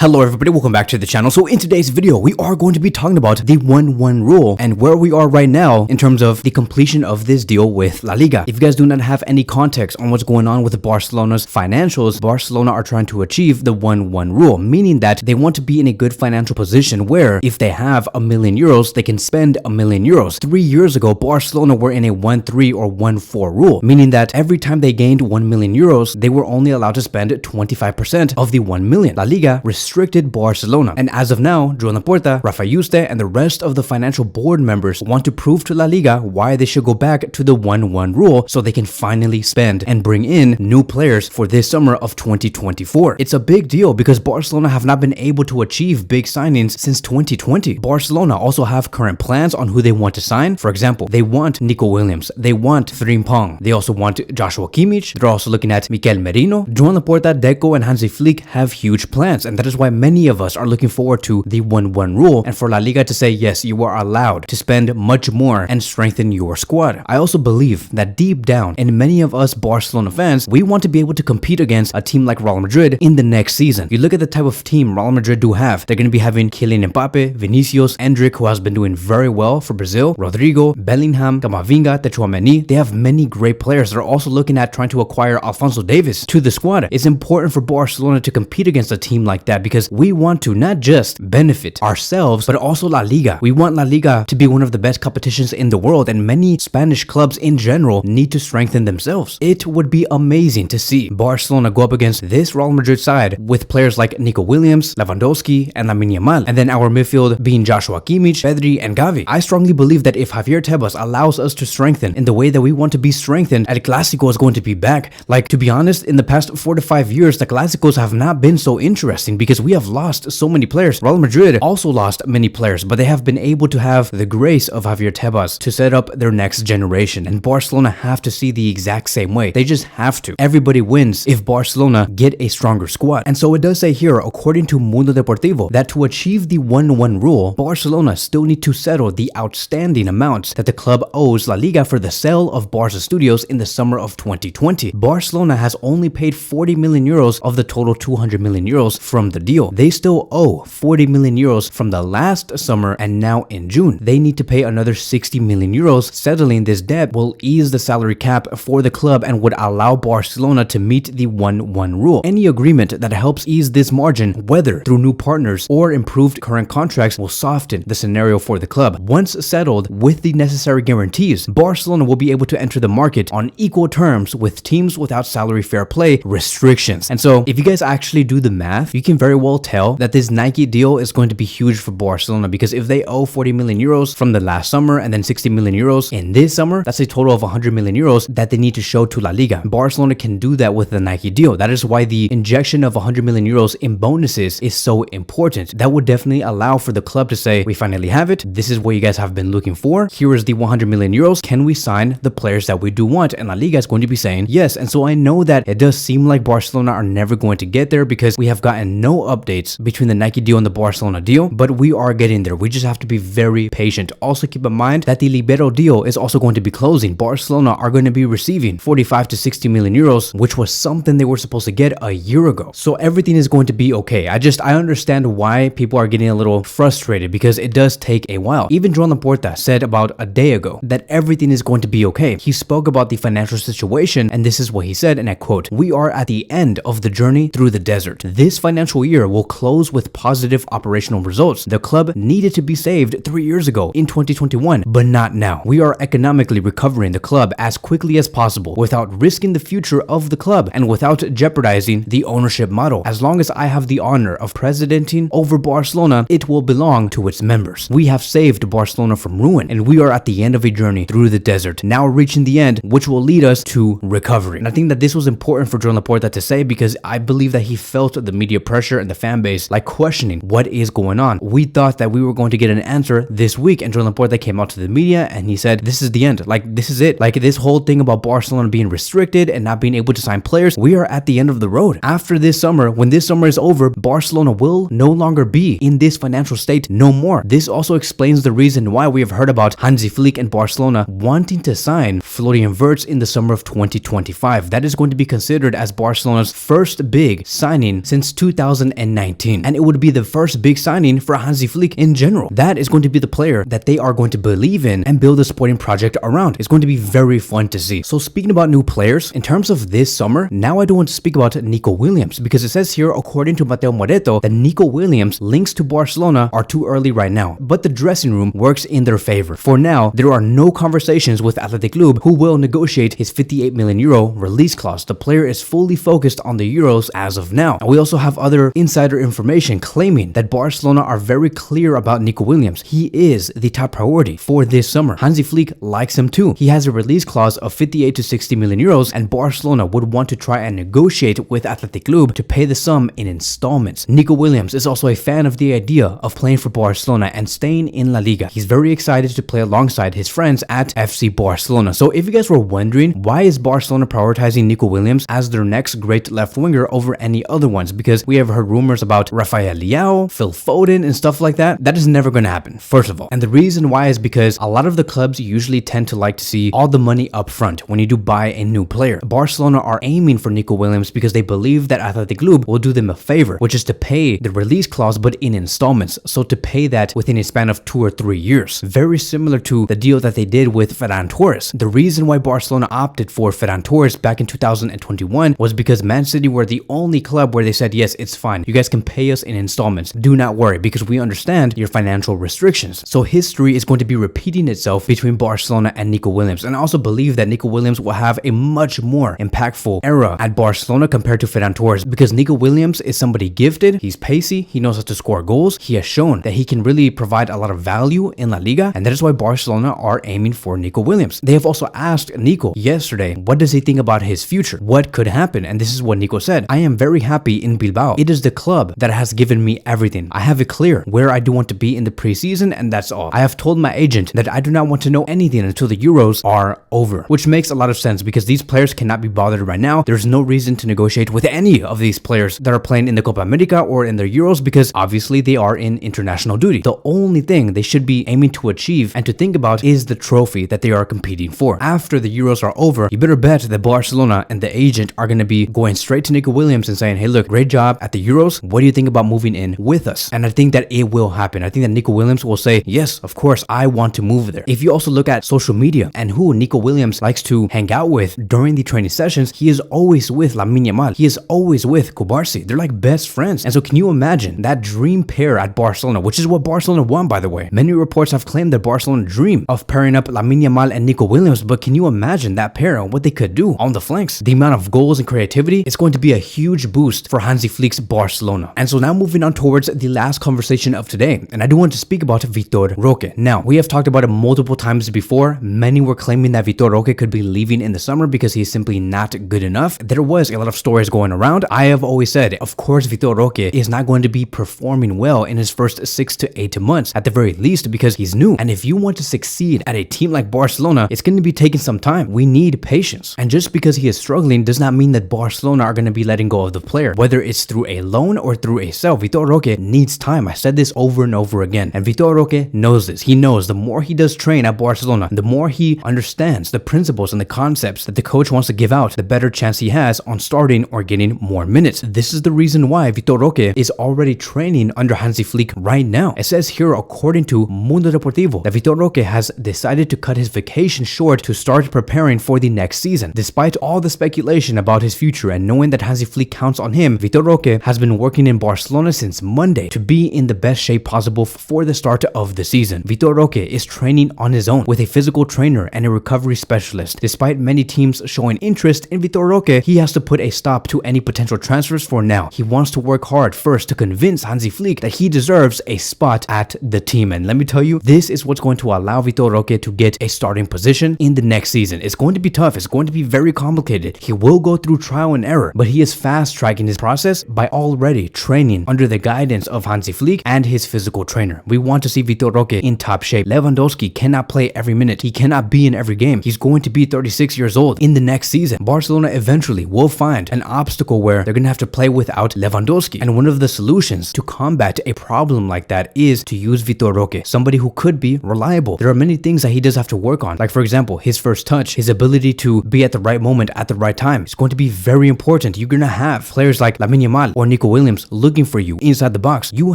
Hello everybody, welcome back to the channel. So in today's video, we are going to be talking about the 1-1 rule and where we are right now in terms of the completion of this deal with La Liga. If you guys do not have any context on what's going on with Barcelona's financials, Barcelona are trying to achieve the 1-1 rule, meaning that they want to be in a good financial position where if they have €1 million, they can spend €1 million. 3 years ago, Barcelona were in a 1-3 or 1-4 rule, meaning that every time they gained €1 million, they were only allowed to spend 25% of the 1 million. La Liga restricted Barcelona, and as of now, Laporta, Rafa Yuste, and the rest of the financial board members want to prove to La Liga why they should go back to the 1-1 rule so they can finally spend and bring in new players for this summer of 2024. It's a big deal because Barcelona have not been able to achieve big signings since 2020. Barcelona also have current plans on who they want to sign. For example, they want Nico Williams, they want Frimpong, they also want Joshua Kimmich, they're also looking at Mikel Merino. Laporta, Deco, and Hansi Flick have huge plans, and that is why many of us are looking forward to the 1-1 rule and for La Liga to say yes, you are allowed to spend much more and strengthen your squad. I also believe that deep down in many of us Barcelona fans, we want to be able to compete against a team like Real Madrid in the next season. You look at the type of team Real Madrid do have. They're going to be having Kylian Mbappe, Vinicius, Endrick, who has been doing very well for Brazil, Rodrigo, Bellingham, Camavinga, Tchouaméni. They have many great players. They're also looking at trying to acquire Alphonso Davies to the squad. It's important for Barcelona to compete against a team like that because we want to not just benefit ourselves, but also La Liga. We want La Liga to be one of the best competitions in the world, and many Spanish clubs in general need to strengthen themselves. It would be amazing to see Barcelona go up against this Real Madrid side with players like Nico Williams, Lewandowski, and Lamine Yamal, and then our midfield being Joshua Kimmich, Pedri, and Gavi. I strongly believe that if Javier Tebas allows us to strengthen in the way that we want to be strengthened, El Clásico is going to be back. Like, to be honest, in the past 4 to 5 years, the Clásicos have not been so interesting because we have lost so many players. Real Madrid also lost many players, but they have been able to have the grace of Javier Tebas to set up their next generation, and Barcelona have to see the exact same way. They just have to. Everybody wins if Barcelona get a stronger squad. And so it does say here, according to Mundo Deportivo, that to achieve the 1-1 rule, Barcelona still need to settle the outstanding amounts that the club owes La Liga for the sale of Barca Studios in the summer of 2020. Barcelona has only paid €40 million of the total €200 million from the deal. They still owe €40 million from the last summer, and now in June they need to pay another €60 million. Settling this debt will ease the salary cap for the club and would allow Barcelona to meet the 1-1 rule. Any agreement that helps ease this margin, whether through new partners or improved current contracts, will soften the scenario for the club. Once settled with the necessary guarantees, Barcelona will be able to enter the market on equal terms with teams without salary fair play restrictions. And so if you guys actually do the math, you can very well tell that this Nike deal is going to be huge for Barcelona, because if they owe €40 million from the last summer and then €60 million in this summer, that's a total of €100 million that they need to show to La Liga. Barcelona can do that with the Nike deal. That is why the injection of €100 million in bonuses is so important. That would definitely allow for the club to say, we finally have it. This is what you guys have been looking for. Here is the €100 million. Can we sign the players that we do want? And La Liga is going to be saying yes. And so I know that it does seem like Barcelona are never going to get there because we have gotten no updates between the Nike deal and the Barcelona deal, but we are getting there. We just have to be very patient. Also keep in mind that the Libero deal is also going to be closing. Barcelona are going to be receiving 45 to 60 million euros, which was something they were supposed to get a year ago. So everything is going to be okay. I understand why people are getting a little frustrated because it does take a while. Even Laporta said about a day ago that everything is going to be okay. He spoke about the financial situation, and this is what he said, and I quote, "We are at the end of the journey through the desert. This financial year will close with positive operational results. The club needed to be saved 3 years ago in 2021, but not now. We are economically recovering the club as quickly as possible without risking the future of the club and without jeopardizing the ownership model. As long as I have the honor of presidenting over Barcelona, it will belong to its members. We have saved Barcelona from ruin, and we are at the end of a journey through the desert, now reaching the end, which will lead us to recovery." And I think that this was important for Laporta to say because I believe that he felt the media pressure and the fan base like questioning what is going on. We thought that we were going to get an answer this week, and Laporta came out to the media and he said, this is the end. Like, this is it. Like, this whole thing about Barcelona being restricted and not being able to sign players, we are at the end of the road. After this summer, when this summer is over, Barcelona will no longer be in this financial state no more. This also explains the reason why we have heard about Hansi Flick and Barcelona wanting to sign Florian Wirtz in the summer of 2025. That is going to be considered as Barcelona's first big signing since 2018. 2019, and it would be the first big signing for Hansi Flick in general. That is going to be the player that they are going to believe in and build a sporting project around. It's going to be very fun to see. So speaking about new players, in terms of this summer, now I do want to speak about Nico Williams, because it says here, according to Mateo Moreto, that Nico Williams' links to Barcelona are too early right now, but the dressing room works in their favor. For now, there are no conversations with Athletic Club, who will negotiate his 58 million euro release clause. The player is fully focused on the Euros as of now. And we also have other insider information claiming that Barcelona are very clear about Nico Williams. He is the top priority for this summer. Hansi Flick likes him too. He has a release clause of 58 to 60 million euros, and Barcelona would want to try and negotiate with Athletic Club to pay the sum in installments. Nico Williams is also a fan of the idea of playing for Barcelona and staying in La Liga. He's very excited to play alongside his friends at FC Barcelona. So if you guys were wondering, why is Barcelona prioritizing Nico Williams as their next great left winger over any other ones? Because we have heard rumors about Rafael Leao, Phil Foden, and stuff like that. That is never going to happen, first of all. And the reason why is because a lot of the clubs usually tend to like to see all the money up front when you do buy a new player. Barcelona are aiming for Nico Williams because they believe that Athletic Club will do them a favor, which is to pay the release clause but in installments. So to pay that within a span of 2 or 3 years. Very similar to the deal that they did with Ferran Torres. The reason why Barcelona opted for Ferran Torres back in 2021 was because Man City were the only club where they said, yes, it's fine. You guys can pay us in installments. Do not worry, because we understand your financial restrictions. So history is going to be repeating itself between Barcelona and Nico Williams. And I also believe that Nico Williams will have a much more impactful era at Barcelona compared to Ferran Torres, because Nico Williams is somebody gifted. He's pacey. He knows how to score goals. He has shown that he can really provide a lot of value in La Liga, and that is why Barcelona are aiming for Nico Williams. They have also asked Nico yesterday, what does he think about his future? What could happen? And this is what Nico said: I am very happy in Bilbao. It is the club that has given me everything. I have it clear where I do want to be in the preseason, and that's all. I have told my agent that I do not want to know anything until the Euros are over, which makes a lot of sense because these players cannot be bothered right now. There's no reason to negotiate with any of these players that are playing in the Copa America or in their Euros, because obviously they are in international duty. The only thing they should be aiming to achieve and to think about is the trophy that they are competing for. After the Euros are over, you better bet that Barcelona and the agent are going to be going straight to Nico Williams and saying, hey, look, great job at the Euros. What do you think about moving in with us? And I think that it will happen. I think that Nico Williams will say, yes, of course, I want to move there. If you also look at social media and who Nico Williams likes to hang out with during the training sessions, he is always with Lamine Yamal. He is always with Kubarsi. They're like best friends. And so can you imagine that dream pair at Barcelona, which is what Barcelona won, by the way? Many reports have claimed that Barcelona dream of pairing up Lamine Yamal and Nico Williams, but can you imagine that pair and what they could do on the flanks? The amount of goals and creativity is going to be a huge boost for Hansi Flick's Barcelona. And so now moving on towards the last conversation of today, and I do want to speak about Vitor Roque. Now, we have talked about it multiple times before. Many were claiming that Vitor Roque could be leaving in the summer because he's simply not good enough. There was a lot of stories going around. I have always said, of course, Vitor Roque is not going to be performing well in his first 6 to 8 months at the very least, because he's new. And if you want to succeed at a team like Barcelona, it's going to be taking some time. We need patience. And just because he is struggling does not mean that Barcelona are going to be letting go of the player, whether it's through a loan or through a sell. Vitor Roque needs time. I said this over and over again. And Vitor Roque knows this. He knows the more he does train at Barcelona, the more he understands the principles and the concepts that the coach wants to give out, the better chance he has on starting or getting more minutes. This is the reason why Vitor Roque is already training under Hansi Flick right now. It says here, according to Mundo Deportivo, that Vitor Roque has decided to cut his vacation short to start preparing for the next season. Despite all the speculation about his future and knowing that Hansi Flick counts on him, Vitor Roque has been working in Barcelona since Monday to be in the best shape possible for the start of the season. Vitor Roque is training on his own with a physical trainer and a recovery specialist. Despite many teams showing interest in Vitor Roque, he has to put a stop to any potential transfers for now. He wants to work hard first to convince Hansi Flick that he deserves a spot at the team. And let me tell you, this is what's going to allow Vitor Roque to get a starting position in the next season. It's going to be tough. It's going to be very complicated. He will go through trial and error, but he is fast tracking his process by already training under the guidance of Hansi Flick and his physical trainer. We want to see Vitor Roque in top shape. Lewandowski cannot play every minute. He cannot be in every game. He's going to be 36 years old in the next season. Barcelona eventually will find an obstacle where they're going to have to play without Lewandowski. And one of the solutions to combat a problem like that is to use Vitor Roque, somebody who could be reliable. There are many things that he does have to work on. Like, for example, his first touch, his ability to be at the right moment at the right time. It's going to be very important. You're going to have players like Lamine Yamal or Nico Nico Williams looking for you inside the box, you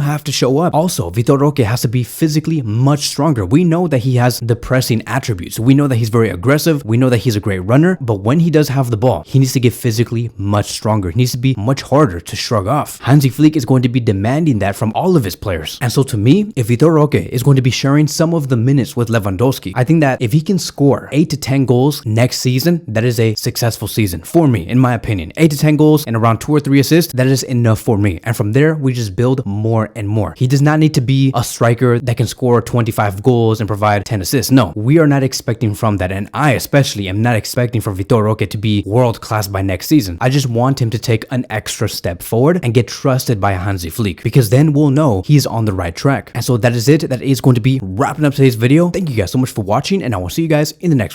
have to show up. Also, Vitor Roque has to be physically much stronger. We know that he has the pressing attributes. We know that he's very aggressive. We know that he's a great runner, but when he does have the ball, he needs to get physically much stronger. He needs to be much harder to shrug off. Hansi Flick is going to be demanding that from all of his players. And so to me, if Vitor Roque is going to be sharing some of the minutes with Lewandowski, I think that if he can score 8 to 10 goals next season, that is a successful season for me, in my opinion. 8 to 10 goals and around 2 or 3 assists, that is enough for me. And from there, we just build more and more. He does not need to be a striker that can score 25 goals and provide 10 assists. No, we are not expecting from that. And I especially am not expecting for Vitor Roque to be world class by next season. I just want him to take an extra step forward and get trusted by Hansi Flick, because then we'll know he's on the right track. And so that is it. That is going to be wrapping up today's video. Thank you guys so much for watching, and I will see you guys in the next one.